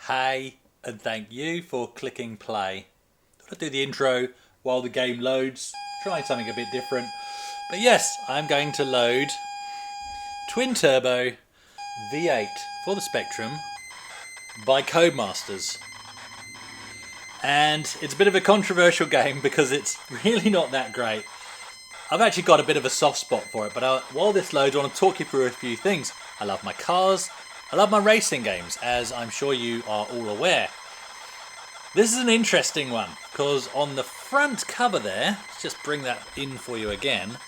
Hey, and thank you for clicking play. Thought I'd do the intro while the game loads, trying something a bit different. But yes, I'm going to load Twin Turbo V8 for the Spectrum by Codemasters. And it's a bit of a controversial game because it's really not that great. I've actually got a bit of a soft spot for it, but while this loads, I want to talk you through a few things. I love my cars, I love my racing games, as I'm sure you are all aware. This is an interesting one, because on the front cover there, let's just bring that in for you again,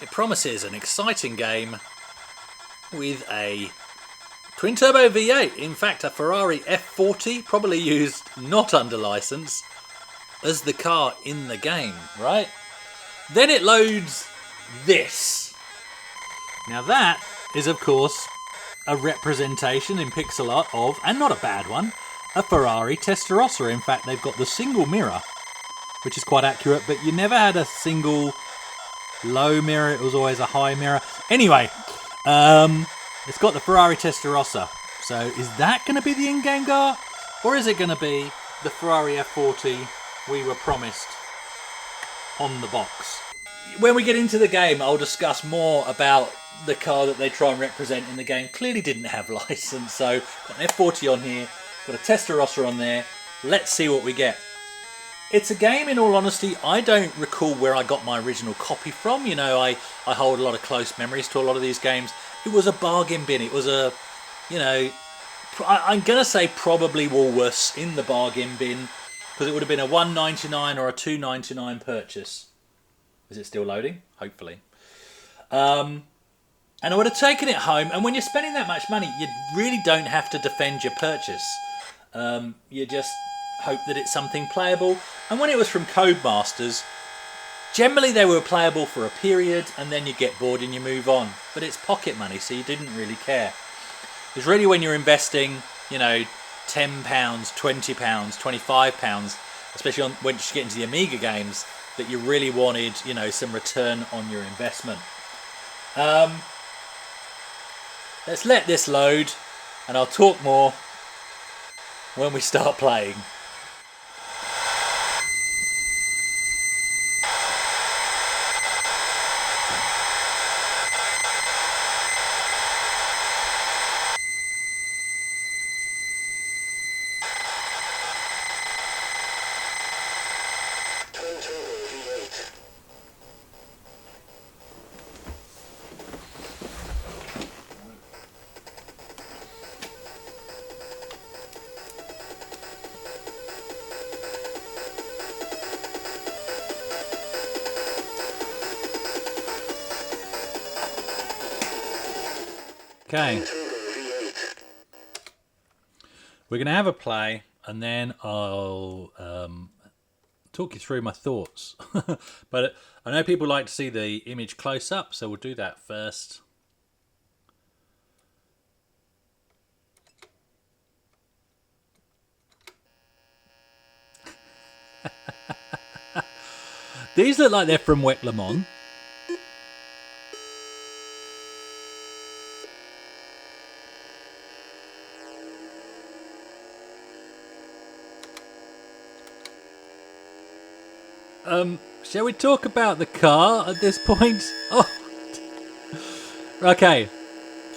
it promises an exciting game with a twin turbo V8, in fact a Ferrari F40, probably used not under license, as the car in the game, right? Then it loads this. Now that is of course a representation in pixel art of, and not a bad one, a Ferrari Testarossa. In fact, they've got the single mirror, which is quite accurate, but you never had a single low mirror, it was always a high mirror. Anyway, it's got the Ferrari Testarossa. So is that going to be the in-game car? Or is it going to be the Ferrari F40 we were promised on the box? When we get into the game, I'll discuss more about the car that they try and represent in the game. Clearly didn't have license, so got an F40 on here, got a Testarossa on there. Let's see what we get. It's a game, in all honesty, I don't recall where I got my original copy from. You know, I hold a lot of close memories to a lot of these games. It was a bargain bin. It was a, you know, I'm going to say probably Woolworths in the bargain bin, because it would have been a $1.99 or a $2.99 purchase. Is it still loading? Hopefully. And I would have taken it home, and when you're spending that much money, you really don't have to defend your purchase. You just hope that it's something playable. And when it was from Codemasters, generally they were playable for a period, and then you get bored and you move on. But it's pocket money, so you didn't really care. It's really when you're investing, you know, £10, £20, £25, especially once you get into the Amiga games, that you really wanted, you know, some return on your investment. Let's let this load, and I'll talk more when we start playing. Okay, we're going to have a play, and then I'll talk you through my thoughts. But I know people like to see the image close up, so we'll do that first. These look like they're from Wet Le Mans. Shall we talk about the car at this point? Oh, okay.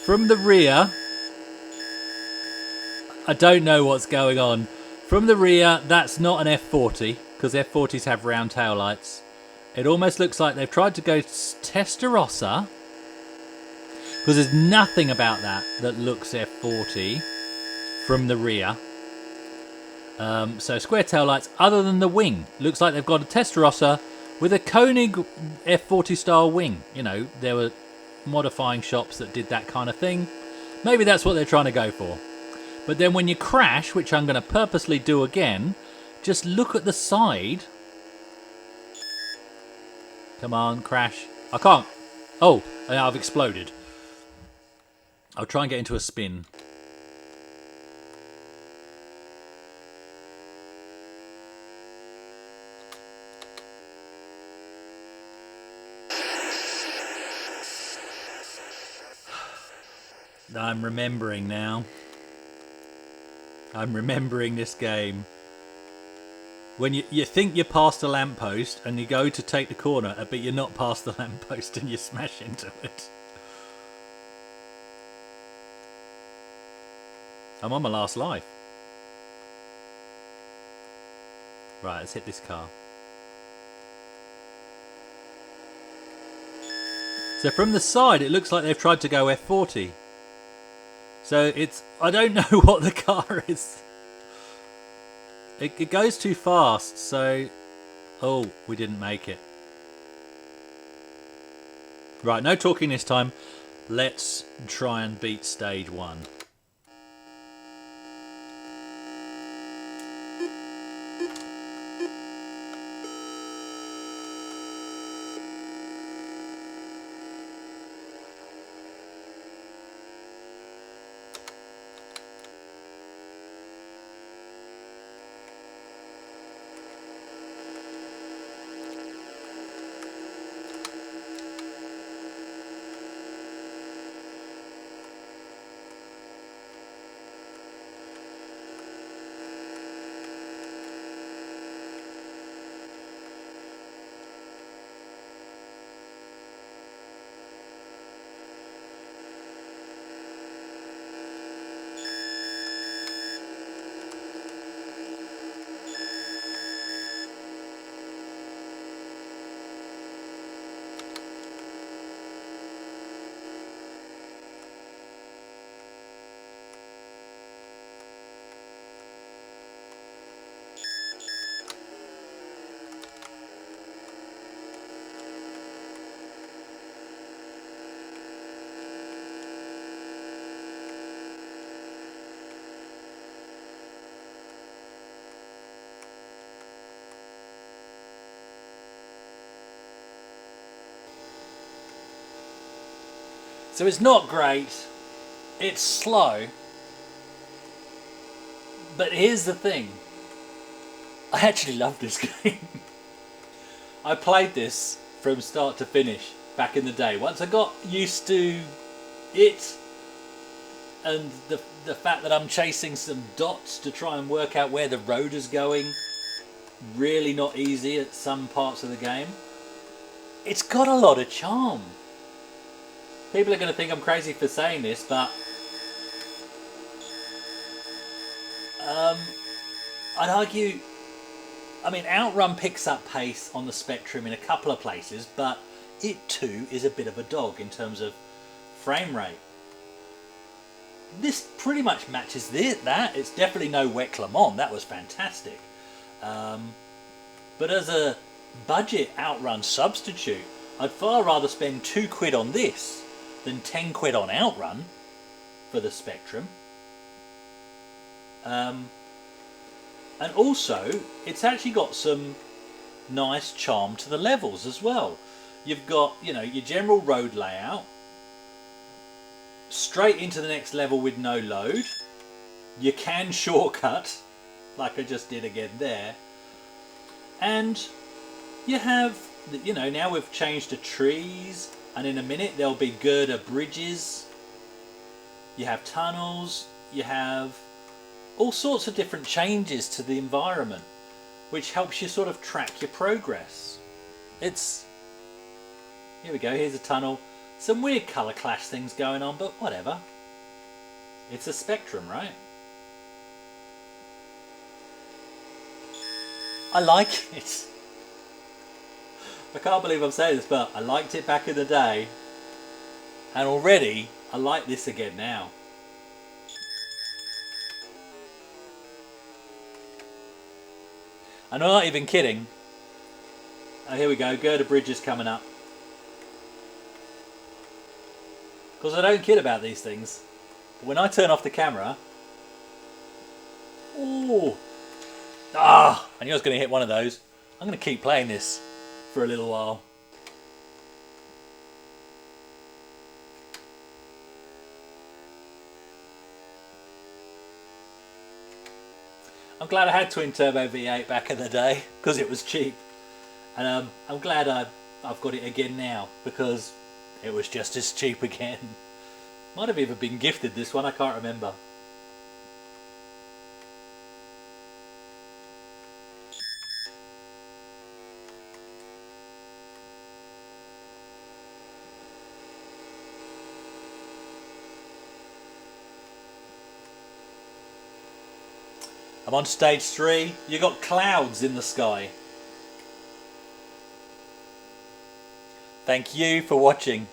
From the rear, I don't know what's going on. From the rear, that's not an F40, because F40s have round tail lights. It almost looks like they've tried to go Testarossa, because there's nothing about that looks F40 from the rear. So square tail lights, other than the wing. Looks like they've got a Testarossa with a Koenig F40 style wing. You know, there were modifying shops that did that kind of thing. Maybe that's what they're trying to go for. But then when you crash, which I'm going to purposely do again, just look at the side. Come on, crash. I can't. Oh, I've exploded. I'll try and get into a spin. I'm remembering now. I'm remembering this game. When you think you're past the lamppost and you go to take the corner, but you're not past the lamppost and you smash into it. I'm on my last life. Right, let's hit this car. So from the side, it looks like they've tried to go F40. So it's... I don't know what the car is. It goes too fast, so... Oh, we didn't make it. Right, no talking this time. Let's try and beat stage 1. So it's not great, it's slow, but here's the thing, I actually love this game. I played this from start to finish back in the day. Once I got used to it and the fact that I'm chasing some dots to try and work out where the road is going, really not easy at some parts of the game, it's got a lot of charm. People are going to think I'm crazy for saying this, but I'd argue, I mean, Outrun picks up pace on the Spectrum in a couple of places, but it too is a bit of a dog in terms of frame rate. This pretty much matches that. It's definitely no Wet Clermont, that was fantastic. But as a budget Outrun substitute, I'd far rather spend £2 on this than 10 quid on Outrun for the Spectrum. And also, it's actually got some nice charm to the levels as well. You've got, you know, your general road layout, straight into the next level with no load. You can shortcut, like I just did again there. And you have, you know, now we've changed to trees, and in a minute there'll be girder bridges. You have tunnels, you have all sorts of different changes to the environment, which helps you sort of track your progress. It's, here we go, here's a tunnel. Some weird colour clash things going on, but whatever. It's a Spectrum, right? I like it. I can't believe I'm saying this, but I liked it back in the day, and already I like this again now. And I'm not even kidding. Oh, here we go, girder bridge is coming up. Because I don't kid about these things. But when I turn off the camera... Ooh! Ah! I knew I was going to hit one of those. I'm going to keep playing this for a little while. I'm glad I had twin turbo V8 back in the day because it was cheap, and I'm glad I've got it again now because it was just as cheap again. Might have even been gifted this one, I can't remember. I'm on stage 3. You got clouds in the sky. Thank you for watching.